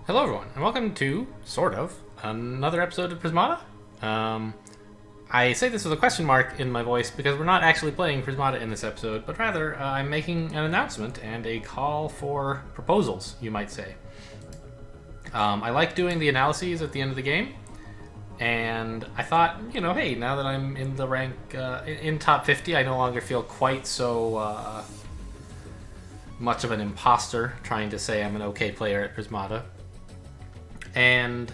Hello everyone, and welcome to, sort of, another episode of Prismata. I say this with a question mark in my voice because we're not actually playing Prismata in this episode, but rather I'm making an announcement and a call for proposals, you might say. I like doing the analyses at the end of the game, and I thought, hey, now that I'm in the rank, in top 50, I no longer feel quite so much of an imposter trying to say I'm an okay player at Prismata. And,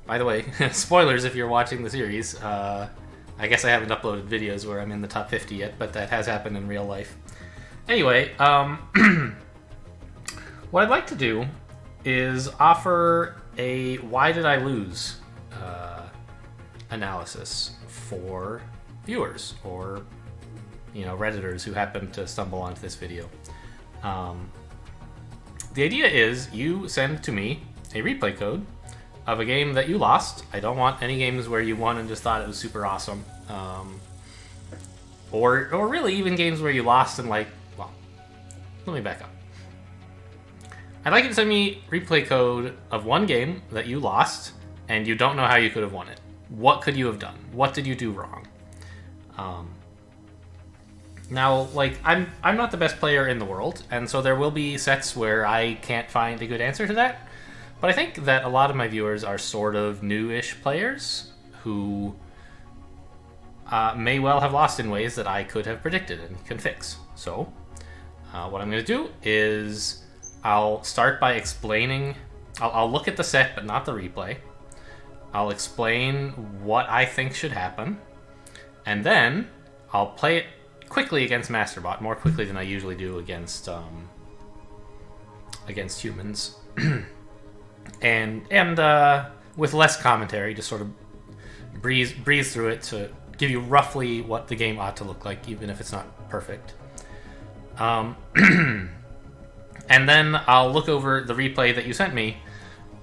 by the way, spoilers if you're watching the series, I guess I haven't uploaded videos where I'm in the top 50 yet, but that has happened in real life. Anyway, what I'd like to do is offer a why did I lose analysis for viewers or, Redditors who happen to stumble onto this video. The idea is you send to me a replay code of a game that you lost. I don't want any games where you won and just thought it was super awesome. Or really even games where you lost and let me back up. I'd like you to send me replay code of one game that you lost and you don't know how you could have won it. What could you have done? What did you do wrong? Now, I'm not the best player in the world, and so there will be sets where I can't find a good answer to that. But I think that a lot of my viewers are sort of new-ish players who may well have lost in ways that I could have predicted and can fix. So, what I'm going to do is I'll start by explaining. I'll look at the set, but not the replay. I'll explain what I think should happen, and then I'll play it quickly against Masterbot, more quickly than I usually do against humans. and with less commentary, just sort of breeze through it to give you roughly what the game ought to look like, even if it's not perfect. And then I'll look over the replay that you sent me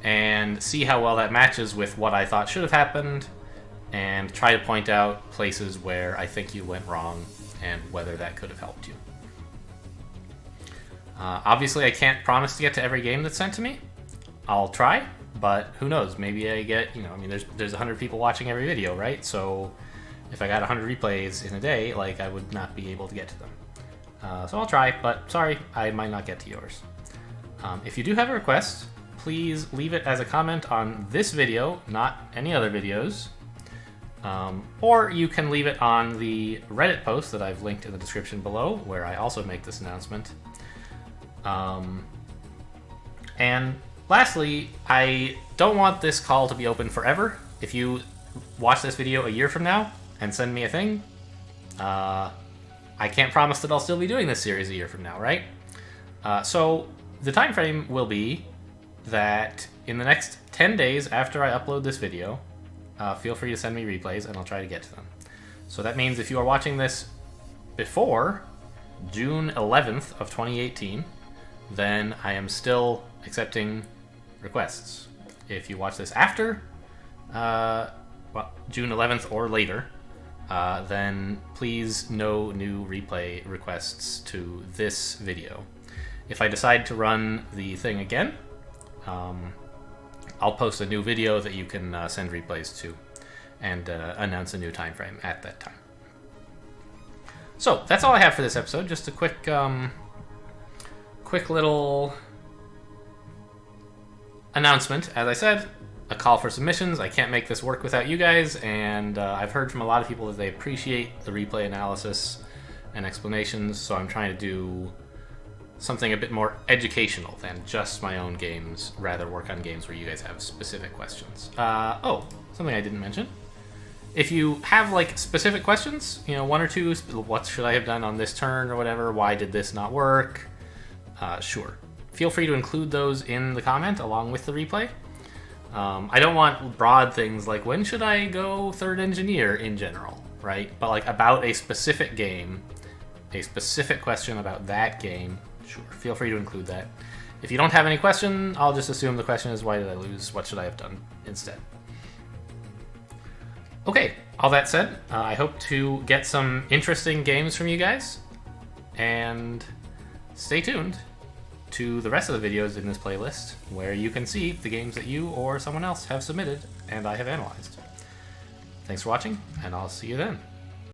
and see how well that matches with what I thought should have happened, and try to point out places where I think you went wrong and whether that could have helped you. Obviously, I can't promise to get to every game that's sent to me. I'll try, but who knows? Maybe I get, there's 100 people watching every video, right? So if I got 100 replays in a day, I would not be able to get to them. So I'll try, but sorry, I might not get to yours. If you do have a request, please leave it as a comment on this video, not any other videos. Or you can leave it on the Reddit post that I've linked in the description below, where I also make this announcement. And lastly, I don't want this call to be open forever. If you watch this video a year from now and send me a thing, I can't promise that I'll still be doing this series a year from now, right? So the time frame will be that in the next 10 days after I upload this video, feel free to send me replays and I'll try to get to them. So that means if you are watching this before June 11th of 2018, then I am still accepting requests. If you watch this after June 11th or later, then please no new replay requests to this video. If I decide to run the thing again, I'll post a new video that you can send replays to and announce a new time frame at that time. So that's all I have for this episode. Just a quick little announcement. As I said, a call for submissions. I can't make this work without you guys, and I've heard from a lot of people that they appreciate the replay analysis and explanations, so I'm trying to do something a bit more educational than just my own games, rather work on games where you guys have specific questions. Something I didn't mention. If you have specific questions, one or two, what should I have done on this turn or whatever, why did this not work, sure. Feel free to include those in the comment along with the replay. I don't want broad things like when should I go third engineer in general, right? But about a specific game, a specific question about that game, sure, feel free to include that. If you don't have any question, I'll just assume the question is why did I lose? What should I have done instead? Okay, all that said, I hope to get some interesting games from you guys, and stay tuned to the rest of the videos in this playlist, where you can see the games that you or someone else have submitted and I have analyzed. Thanks for watching, and I'll see you then.